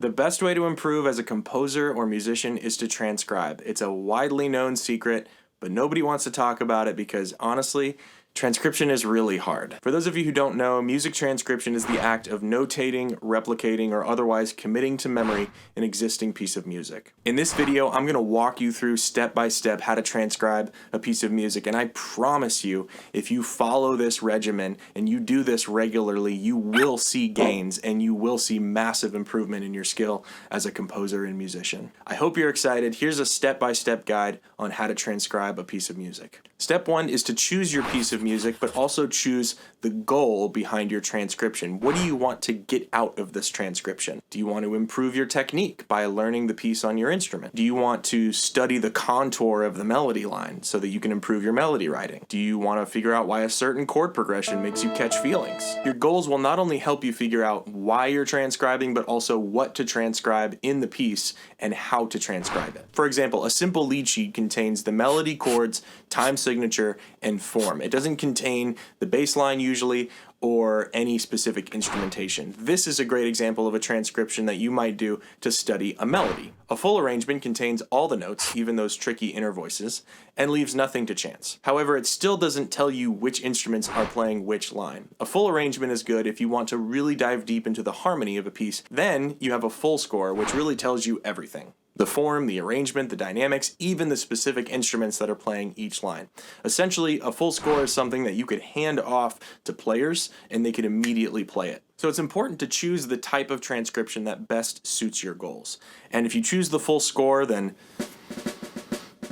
The best way to improve as a composer or musician is to transcribe. It's a widely known secret, but nobody wants to talk about it because honestly, transcription is really hard. For those of you who don't know, music transcription is the act of notating, replicating, or otherwise committing to memory an existing piece of music. In this video, I'm going to walk you through step by step how to transcribe a piece of music, and I promise you, if you follow this regimen and you do this regularly, you will see gains and you will see massive improvement in your skill as a composer and musician. I hope you're excited. Here's a step-by-step guide on how to transcribe a piece of music. Step 1 is to choose your piece of music, but also choose the goal behind your transcription. What do you want to get out of this transcription? Do you want to improve your technique by learning the piece on your instrument? Do you want to study the contour of the melody line so that you can improve your melody writing? Do you want to figure out why a certain chord progression makes you catch feelings? Your goals will not only help you figure out why you're transcribing, but also what to transcribe in the piece and how to transcribe it. For example, a simple lead sheet contains the melody, chords, time signature, and form. It doesn't contain the bass line usually or any specific instrumentation. This is a great example of a transcription that you might do to study a melody. A full arrangement contains all the notes, even those tricky inner voices, and leaves nothing to chance. However, it still doesn't tell you which instruments are playing which line. A full arrangement is good if you want to really dive deep into the harmony of a piece. Then you have a full score, which really tells you everything. The form, the arrangement, the dynamics, even the specific instruments that are playing each line. Essentially, a full score is something that you could hand off to players and they could immediately play it. So it's important to choose the type of transcription that best suits your goals. And if you choose the full score, then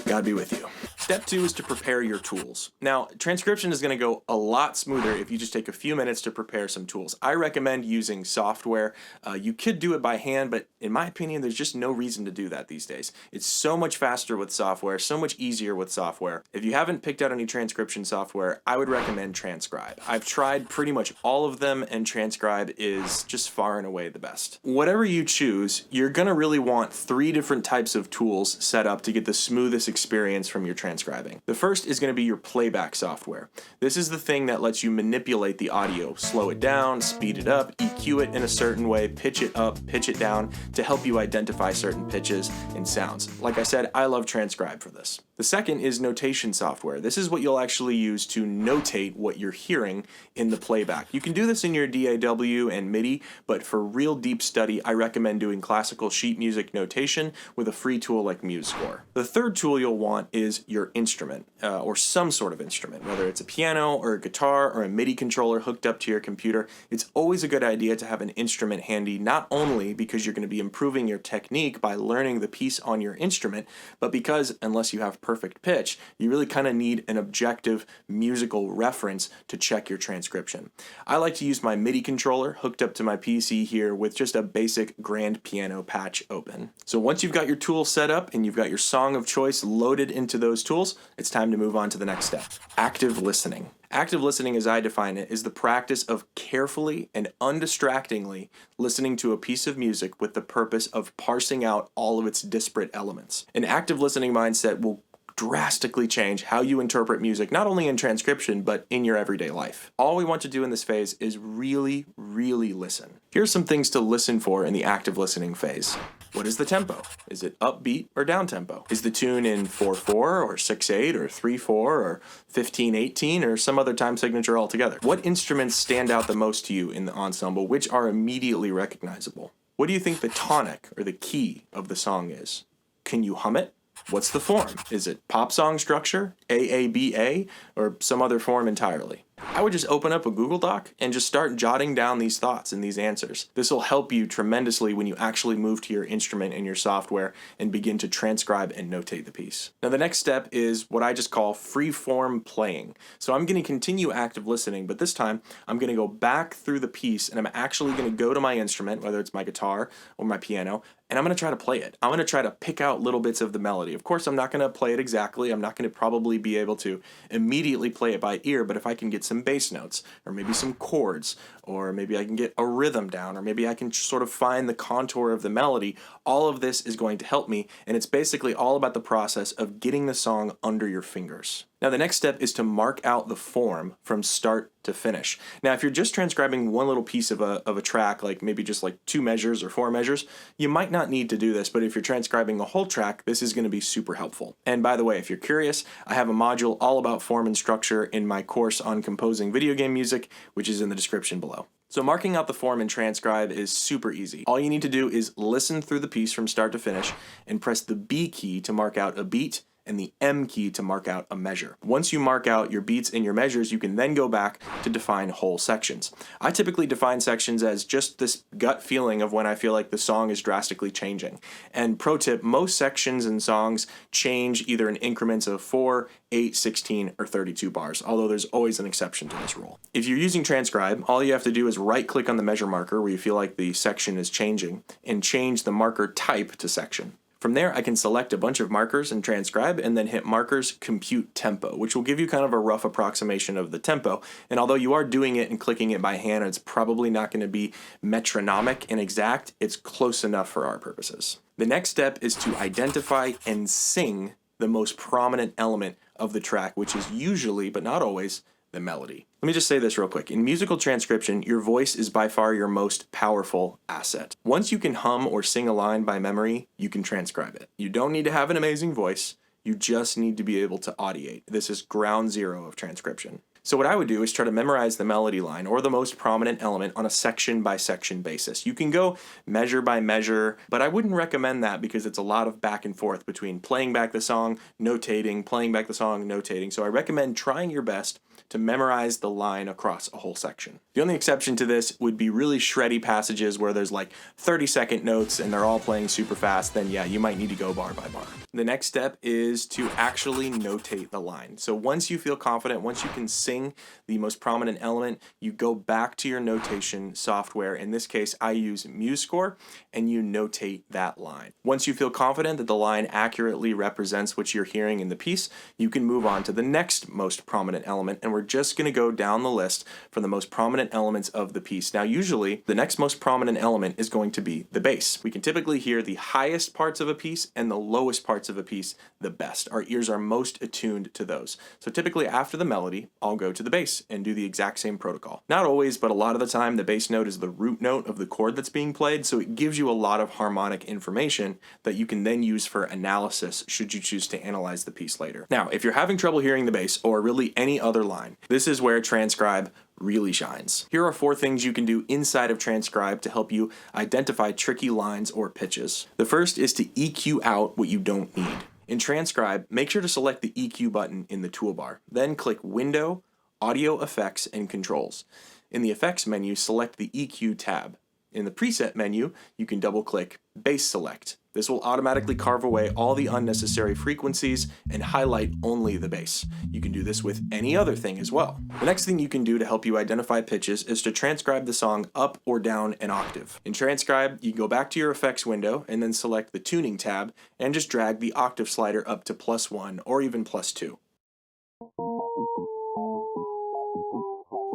God be with you. Step 2 is to prepare your tools. Now, transcription is going to go a lot smoother if you just take a few minutes to prepare some tools. I recommend using software. You could do it by hand, but in my opinion, there's just no reason to do that these days. It's so much faster with software, so much easier with software. If you haven't picked out any transcription software, I would recommend Transcribe. I've tried pretty much all of them, and Transcribe is just far and away the best. Whatever you choose, you're going to really want 3 different types of tools set up to get the smoothest experience from your transcribing. The first is going to be your playback software. This is the thing that lets you manipulate the audio, slow it down, speed it up, EQ it in a certain way, pitch it up, pitch it down to help you identify certain pitches and sounds. Like I said, I love Transcribe for this. The second is notation software. This is what you'll actually use to notate what you're hearing in the playback. You can do this in your DAW and MIDI, but for real deep study, I recommend doing classical sheet music notation with a free tool like MuseScore. The third tool you'll want is your instrument, or some sort of instrument, whether it's a piano or a guitar or a MIDI controller hooked up to your computer. It's always a good idea to have an instrument handy, not only because you're going to be improving your technique by learning the piece on your instrument, but because, unless you have perfect pitch, you really kind of need an objective musical reference to check your transcription. I like to use my MIDI controller hooked up to my PC here with just a basic grand piano patch open. So once you've got your tool set up and you've got your song of choice loaded into those tools, it's time to move on to the next step. Active listening. Active listening, as I define it, is the practice of carefully and undistractingly listening to a piece of music with the purpose of parsing out all of its disparate elements. An active listening mindset will drastically change how you interpret music, not only in transcription, but in your everyday life. All we want to do in this phase is really listen. Here's some things to listen for in the active listening phase. What is the tempo? Is it upbeat or down tempo? Is the tune in 4/4 or 6/8 or 3/4 or 15/18 or some other time signature altogether? What instruments stand out the most to you in the ensemble, which are immediately recognizable? What do you think the tonic or the key of the song is? Can you hum it? What's the form? Is it pop song structure, AABA, or some other form entirely? I would just open up a Google Doc and just start jotting down these thoughts and these answers. This will help you tremendously when you actually move to your instrument and your software and begin to transcribe and notate the piece. Now the next step is what I just call freeform playing. So I'm going to continue active listening, but this time I'm going to go back through the piece and I'm actually going to go to my instrument, whether it's my guitar or my piano, and I'm going to try to play it. I'm going to try to pick out little bits of the melody. Of course, I'm not going to play it exactly. I'm not going to probably be able to immediately play it by ear, but if I can get some bass notes, or maybe some chords, or maybe I can get a rhythm down, or maybe I can sort of find the contour of the melody, all of this is going to help me, and it's basically all about the process of getting the song under your fingers. Now the next step is to mark out the form from start to finish. Now, if you're just transcribing one little piece of a track, like maybe just like 2 measures or 4 measures, you might not need to do this, but if you're transcribing a whole track, this is going to be super helpful. And by the way, if you're curious, I have a module all about form and structure in my course on composing video game music, which is in the description below. So marking out the form in Transcribe is super easy. All you need to do is listen through the piece from start to finish and press the B key to mark out a beat and the M key to mark out a measure. Once you mark out your beats and your measures, you can then go back to define whole sections. I typically define sections as just this gut feeling of when I feel like the song is drastically changing. And pro tip, most sections and songs change either in increments of 4, 8, 16, or 32 bars, although there's always an exception to this rule. If you're using Transcribe, all you have to do is right-click on the measure marker where you feel like the section is changing and change the marker type to section. From there, I can select a bunch of markers and Transcribe and then hit Markers Compute Tempo, which will give you kind of a rough approximation of the tempo. And although you are doing it and clicking it by hand, it's probably not going to be metronomic and exact. It's close enough for our purposes. The next step is to identify and sing the most prominent element of the track, which is usually, but not always, the melody. Let me just say this real quick. In musical transcription, your voice is by far your most powerful asset. Once you can hum or sing a line by memory, you can transcribe it. You don't need to have an amazing voice. You just need to be able to audiate. This is ground zero of transcription. So what I would do is try to memorize the melody line or the most prominent element on a section by section basis. You can go measure by measure, but I wouldn't recommend that because it's a lot of back and forth between playing back the song, notating, playing back the song, notating. So I recommend trying your best to memorize the line across a whole section. The only exception to this would be really shreddy passages where there's like 30-second notes and they're all playing super fast, then yeah, you might need to go bar by bar. The next step is to actually notate the line. So once you feel confident, once you can sing the most prominent element, you go back to your notation software. In this case, I use MuseScore, and you notate that line. Once you feel confident that the line accurately represents what you're hearing in the piece, you can move on to the next most prominent element, and we're just going to go down the list for the most prominent elements of the piece. Now, usually, the next most prominent element is going to be the bass. We can typically hear the highest parts of a piece and the lowest parts of a piece the best. Our ears are most attuned to those. So typically after the melody, I'll go to the bass and do the exact same protocol. Not always, but a lot of the time, the bass note is the root note of the chord that's being played, so it gives you a lot of harmonic information that you can then use for analysis should you choose to analyze the piece later. Now, if you're having trouble hearing the bass or really any other line, this is where Transcribe really shines. Here are 4 things you can do inside of Transcribe to help you identify tricky lines or pitches. The first is to EQ out what you don't need. In Transcribe, make sure to select the EQ button in the toolbar. Then click Window, Audio Effects, and Controls. In the Effects menu, select the EQ tab. In the Preset menu, you can double-click Bass Select. This will automatically carve away all the unnecessary frequencies and highlight only the bass. You can do this with any other thing as well. The next thing you can do to help you identify pitches is to transcribe the song up or down an octave. In Transcribe, you go back to your effects window and then select the Tuning tab and just drag the octave slider up to +1 or even +2.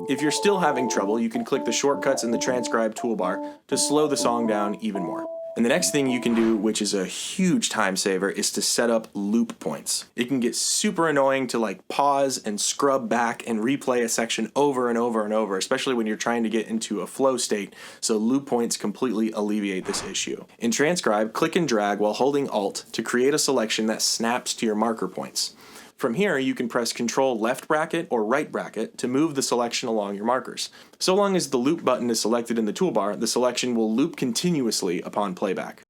If you're still having trouble, you can click the shortcuts in the Transcribe toolbar to slow the song down even more. And the next thing you can do, which is a huge time saver, is to set up loop points. It can get super annoying to like pause and scrub back and replay a section over and over and over, especially when you're trying to get into a flow state, so loop points completely alleviate this issue. In Transcribe, click and drag while holding Alt to create a selection that snaps to your marker points. From here, you can press Control left bracket or right bracket to move the selection along your markers. So long as the loop button is selected in the toolbar, the selection will loop continuously upon playback.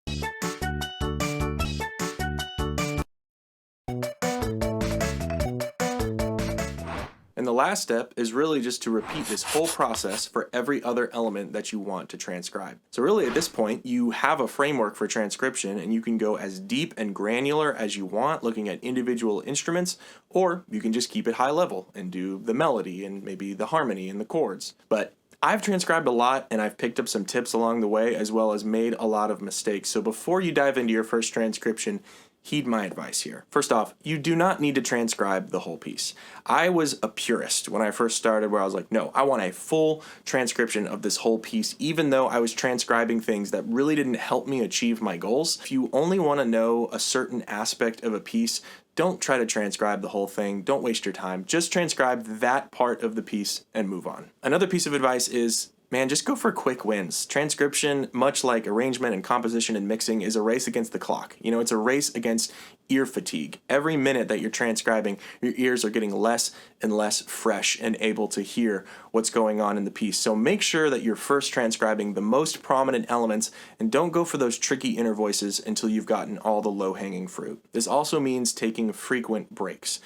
And the last step is really just to repeat this whole process for every other element that you want to transcribe. So really at this point, you have a framework for transcription and you can go as deep and granular as you want looking at individual instruments, or you can just keep it high level and do the melody and maybe the harmony and the chords. But I've transcribed a lot and I've picked up some tips along the way as well as made a lot of mistakes. So before you dive into your first transcription, heed my advice here. First off, you do not need to transcribe the whole piece. I was a purist when I first started where I was like, no, I want a full transcription of this whole piece, even though I was transcribing things that really didn't help me achieve my goals. If you only want to know a certain aspect of a piece don't try to transcribe the whole thing. Don't waste your time. Just transcribe that part of the piece and move on. Another piece of advice is, man, just go for quick wins. Transcription, much like arrangement and composition and mixing, is a race against the clock. You know, it's a race against ear fatigue. Every minute that you're transcribing, your ears are getting less and less fresh and able to hear what's going on in the piece. So make sure that you're first transcribing the most prominent elements and don't go for those tricky inner voices until you've gotten all the low-hanging fruit. This also means taking frequent breaks.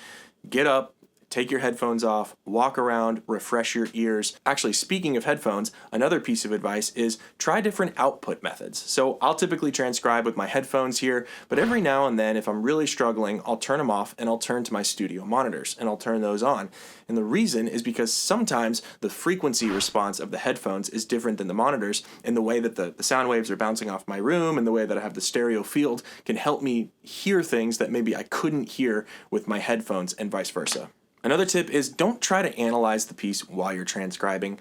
Get up, take your headphones off, walk around, refresh your ears. Actually, speaking of headphones, another piece of advice is try different output methods. So I'll typically transcribe with my headphones here, but every now and then, if I'm really struggling, I'll turn them off and I'll turn to my studio monitors and I'll turn those on. And the reason is because sometimes the frequency response of the headphones is different than the monitors, and the way that the sound waves are bouncing off my room and the way that I have the stereo field can help me hear things that maybe I couldn't hear with my headphones and vice versa. Another tip is don't try to analyze the piece while you're transcribing.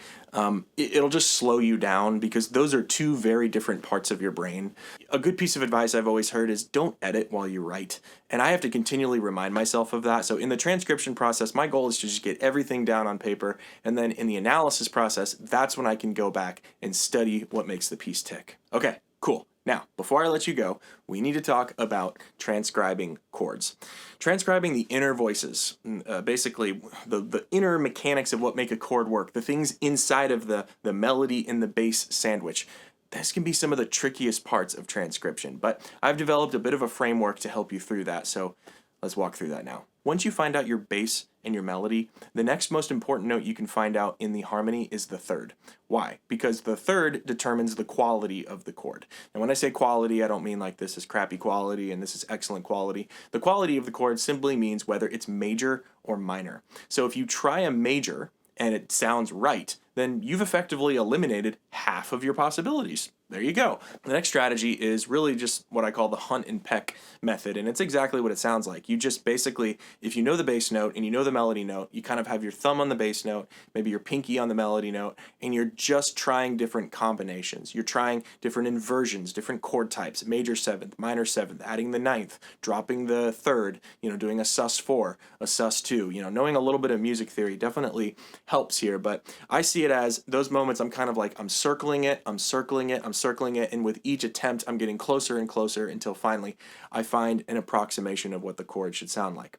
It'll just slow you down because those are two very different parts of your brain. A good piece of advice I've always heard is don't edit while you write. And I have to continually remind myself of that. So in the transcription process, my goal is to just get everything down on paper. And then in the analysis process, that's when I can go back and study what makes the piece tick. Okay, cool. Now, before I let you go, we need to talk about transcribing chords. Transcribing the inner voices, basically the inner mechanics of what make a chord work, the things inside of the melody and the bass sandwich. This can be some of the trickiest parts of transcription, but I've developed a bit of a framework to help you through that, so let's walk through that now. Once you find out your bass and your melody, the next most important note you can find out in the harmony is the third. Why? Because the third determines the quality of the chord. And when I say quality, I don't mean like this is crappy quality and this is excellent quality. The quality of the chord simply means whether it's major or minor. So if you try a major and it sounds right, then you've effectively eliminated half of your possibilities. There you go. The next strategy is really just what I call the hunt and peck method, and it's exactly what it sounds like. You just basically, if you know the bass note and you know the melody note, you kind of have your thumb on the bass note, maybe your pinky on the melody note, and you're just trying different combinations. You're trying different inversions, different chord types, major seventh, minor seventh, adding the ninth, dropping the third, doing a sus4, a sus2. Knowing a little bit of music theory definitely helps here, but I see it as those moments I'm kind of like, I'm circling it, and with each attempt I'm getting closer and closer until finally I find an approximation of what the chord should sound like.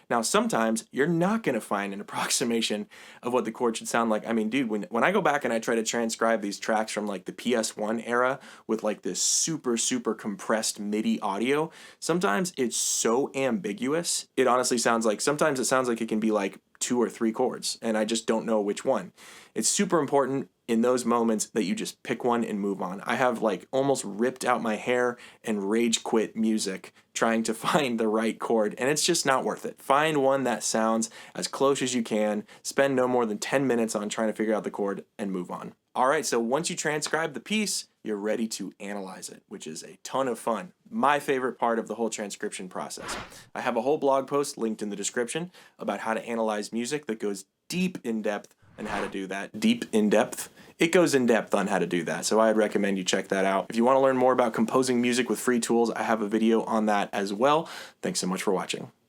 Now sometimes you're not going to find an approximation of what the chord should sound like. I mean, dude, when I go back and I try to transcribe these tracks from like the PS1 era with like this super compressed MIDI audio, sometimes it's so ambiguous. It honestly sounds like, sometimes it sounds like it can be like 2 or 3 chords and I just don't know which one. It's super important in those moments that you just pick one and move on. I have like almost ripped out my hair and rage quit music trying to find the right chord, and it's just not worth it. Find one that sounds as close as you can, spend no more than 10 minutes on trying to figure out the chord, and move on. All right, so once you transcribe the piece, you're ready to analyze it, which is a ton of fun. My favorite part of the whole transcription process. I have a whole blog post linked in the description about how to analyze music that goes deep in depth on how to do that. Deep in depth? It goes in depth on how to do that, so I'd recommend you check that out. If you want to learn more about composing music with free tools, I have a video on that as well. Thanks so much for watching.